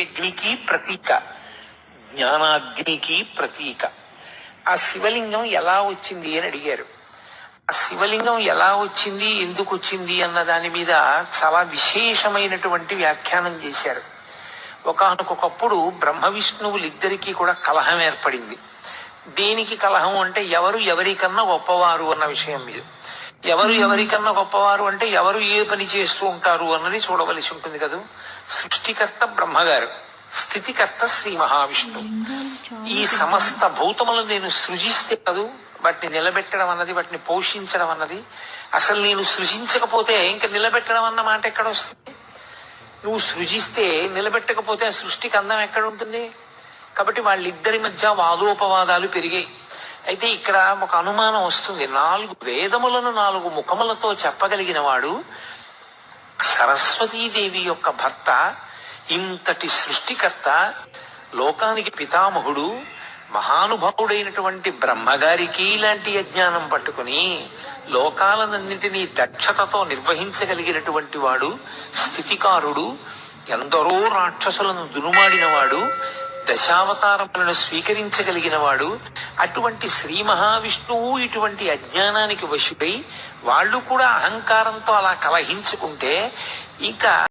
అగ్నికి ప్రతీక, జ్ఞానాగ్నికి ప్రతీక. ఆ శివలింగం ఎలా వచ్చింది అని అడిగారు. ఆ శివలింగం ఎలా వచ్చింది, ఎందుకు వచ్చింది అన్న దాని మీద చాలా విశేషమైనటువంటి వ్యాఖ్యానం చేశారు. ఒకానొకప్పుడు బ్రహ్మ విష్ణువులిద్దరికీ కూడా కలహం ఏర్పడింది. దేనికి కలహం అంటే ఎవరు ఎవరికన్నా గొప్పవారు అన్న విషయం మీద. ఎవరు ఎవరికన్నా గొప్పవారు అంటే ఎవరు ఏ పని చేస్తూ ఉంటారు అన్నది చూడవలసి ఉంటుంది కదా. సృష్టికర్త బ్రహ్మగారు, స్థితికర్త శ్రీ మహావిష్ణువు. ఈ సమస్త భౌతములను నేను సృజిస్తే కదూ వాటిని నిలబెట్టడం అన్నది, వాటిని పోషించడం అన్నది. అసలు నేను సృజించకపోతే ఇంకా నిలబెట్టడం అన్న మాట ఎక్కడ వస్తుంది? నువ్వు సృజిస్తే నిలబెట్టకపోతే ఆ సృష్టికి అందం ఎక్కడ ఉంటుంది? కాబట్టి వాళ్ళిద్దరి మధ్య వాదోపవాదాలు పెరిగాయి. అయితే ఇక్కడ ఒక అనుమానం వస్తుంది. 4 వేదములను 4 ముఖములతో చెప్పగలిగిన వాడు సరస్వతీదేవి యొక్క భర్త, ఇంతటి సృష్టికర్త, లోకానికి పితామహుడు, మహానుభావుడైనటువంటి బ్రహ్మగారికి ఇలాంటి అజ్ఞానం పట్టుకుని లోకాలన్నింటినీ దక్షతతో నిర్వహించగలిగినటువంటి వాడు, స్థితికారుడు, ఎందరో రాక్షసులను దునుమాడినవాడు, దశావతారములను స్వీకరించగలిగిన వాడు, అటువంటి శ్రీ మహావిష్ణువు ఇటువంటి అజ్ఞానానికి వశుడై వాళ్ళు కూడా అహంకారంతో అలా కలహించుకుంటే ఇంకా